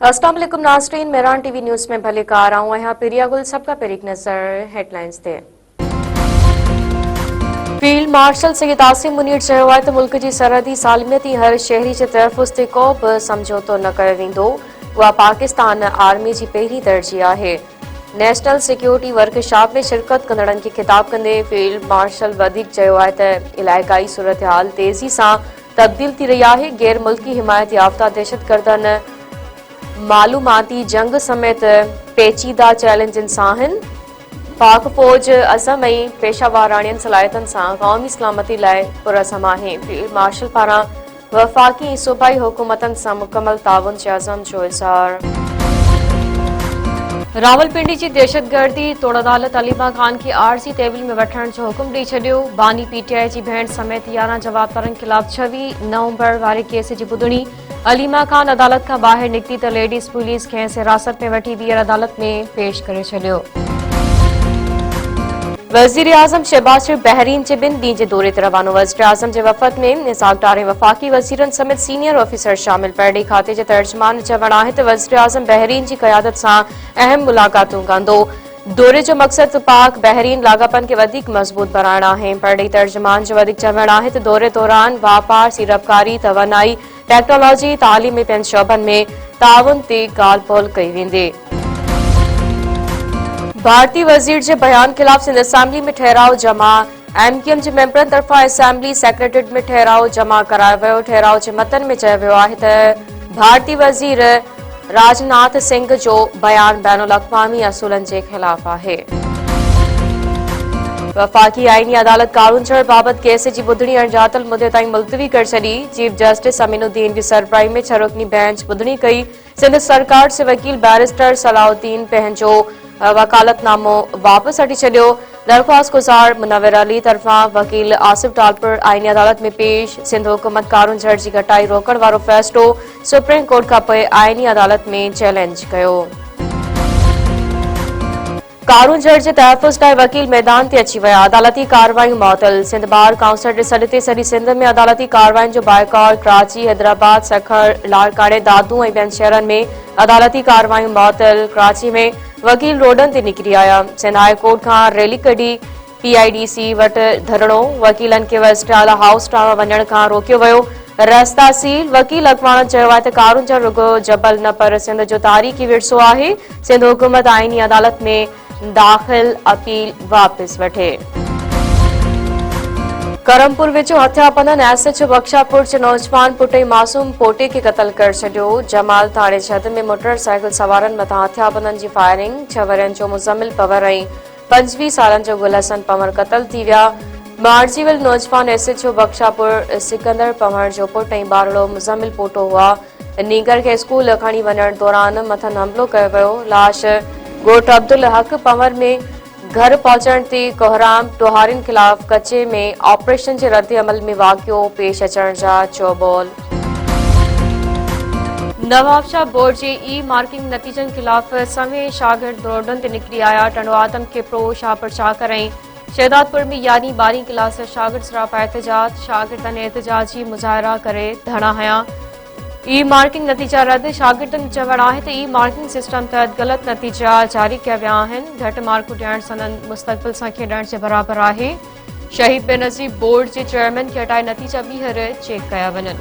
अस्सलाम वालेकुम नाज़रीन, मेरान टीवी न्यूज़ में भले कार आऊं यहाँ पिरिया गुल सबका पर एक नज़र हेडलाइंस ते। फील्ड मार्शल सैयद आसिम मुनीर चयो आहे त मुल्क जी सरहदी सालमियती हर शहरी जे तहफ़ुज़ ते को बि समझौतो न कयो वेंदो। उहा पाकिस्तान आर्मी जी पहिरीं तरजीह आहे। नेशनल सिक्योरिटी वर्कशॉप में शिरकत कंदड़नि खे ख़िताब कंदे फील्ड मार्शल वधीक चयो आहे त इलाइक़ाई सूरतहाल तेज़ी सां तब्दील थी रही आहे। गैर मुल्की हिमायत याफ़्ता दहशतगर्दनि मालूमाती जंग समेत पेचीदा चैलेंजनि सां आहिनि। पाक फौज अज़म ऐं पेशावाराणियुनि सलाहियतनि सां क़ौमी सलामती लाइ पुरज़म आहे। फील्ड मार्शल पारां वफ़ाक़ी ऐं सूबाई हुकूमतनि सां मुकमल ताउन जे अज़म जो इज़हार। रावलपिंडी जी दहशतगर्दी तोड़ अदालत अलीमा ख़ान खे आरज़ी तहवील में वठण जो हुकुम ॾेई छॾियो। बानी पीटीआई जी भेण समेत 11 जवाबदारनि ख़िलाफ़ 26 नवंबर वारे केस जी ॿुधणी। अलीमा ख़ान अदालत खां ॿाहिरि निकिती त लेडीज़ पुलिस खेसि हिरासत में वठी वीर अदालत में पेश करे छॾियो। वज़ीर आज़म शहबाज शरीफ बहरीन जे 2 ॾींहं जे दौरे ते रवानो। वज़ीर आज़म जे वफ़द में इसाक डार ऐं वफ़ाक़ी वज़ीरनि समेत सीनियर ऑफिसर शामिल। पहिरीं खाते जे तर्जुमान चवणु आहे त वज़ीर आज़म बहरीन जी क़यादत सां अहम मुलाक़ातूं कंदो। दौरे जो मक़सद पाक बहरीन लाॻापनि खे वधीक मज़बूत बणाइणु आहे। पहिरीं तर्जुमान जो वधीक चवणु आहे त दौरे दौरान वापार, सीड़पकारी, तवानाई, टेक्नोलॉजी, तालीम ऐं ॿियनि शोबनि में ताउन ते ॻाल्हि ॿोल कई वेंदी। भारतीय वज़ीर जे बयान ख़िलाफ़ सिंध असेंबली में ठहराव जमा। एमक्यूएम जे मेंबरनि तरफ़ां असेंबली सेक्रेटरीट में ठहराव जमा करायो वियो। ठहराव जे मतन में चयो वियो आहे त भारतीय वज़ीर राजनाथ सिंह जो बयान बैनुल अक़वामी असूलनि जे ख़िलाफ़ आहे। वफ़ाक़ी आईनी अदालत कारून चढ़ बाबति केस जी ॿुधणी अणॼातल मुदे ताईं मुलतवी करे छॾी। चीफ जस्टिस अमीनुद्दीन जी सरबराही में 6 रुकनी बेंच ॿुधणी कई। सिंध सरकार जे वकील बैरिस्टर सलाउद्दीन पंहिंजो वकालतनामो वापस हटी छॾियो। दरख़्वास्त गुज़ार मुनव्वर अली तरफ़ां वकील आसिफ टालपुर आईनी अदालत में पेश। सिंध हुकूमत कारून झड़ जी घटाई रोकण वारो फ़ैसिलो सुप्रीम कोर्ट खां पोइ आईनी अदालत में चैलेंज कयो। कारून झड़ जे तहफ़ुज़ लाइ वकील मैदान ते अची विया। अदालती कार्रवायूं मुअतल। सिंध बार काउंसिल जे सॾ ते सॼी सिंध में अदालती कार्रवायुनि जो बाइकॉट। कराची, हैदराबाद, सखर, लाड़काणे, दादू ऐं ॿियनि शहरनि में अदालती कार्रवायूं मुअतल। कराची में वकील रोडनि ते निकिरी आया। सिंध हाई कोर्ट खां रैली कढी पीआईडीसी वटि धरणो। वकीलनि खे वज़ीर आला हाउस ॾांहुं वञण खां रोकियो वियो। रस्ता सील। वकील अॻवान चयो आहे त कारून झड़ रुगो जबल न पर सिंध जो तारीख़ी विरसो आहे। सिंध हुकूमत आईनी अदालत में दाख़िल अपील वापस वठे। करमपुर वेझो हथियाबंदनि एसएचओ बख्शापुर जे नौजवान पुट ऐं मासूम पोटे खे क़तल करे छॾियो। जमाल थाणे छद में मोटरसाइकिल सवारनि मथां हथियाबंदनि जी फायरिंग। 6 वरियनि जो मुज़मिल पवर ऐं 25 सालनि जो गुलहसन पवर क़तल थी विया। मार्जीवल नौजवान एसएचओ बख्शापुर सिकंदर पवर जो पुट ऐं ॿारड़ो मुज़मिल पोटो हुआ। नीगर खे स्कूल खणी वञण दौरान मथनि हमलो कयो वियो। लाश ॻोठ अब्दुल हक पवर में घर पहुचण ते कोहराम टोहारियुनि ख़िलाफ़ कचे में ऑपरेशन जे रद्द अमल में वाक़ियो पेश अचण जा चौबोल। नवाबशाह बोर्ड जे ई मार्किंग नतीजनि ख़िलाफ़ सवें शागिर्द रोडनि ते निकिरी आया। टंडो आदम केपरो, शाहपुर चाकर ऐं शहदादपुर में 11 12 क्लास शागिर्द सरापा एहतजाज। शागिर्दनि एहतजाजी मुज़ाहिरा करे धरना हंया। ई मार्किंग नतीजा रद्द। शागिर्दनि चवणु आहे त ई मार्किंग सिस्टम तहत ग़लति नतीजा जारी कया विया आहिनि। घटि मार्कूं ॾियण संदनि मुस्तक़बिल सां खेॾण जे बराबरि आहे। शहीद बेनज़ीर बोर्ड जे चेयरमैन खे हटाए नतीजा ॿीहर चेक कया वञनि।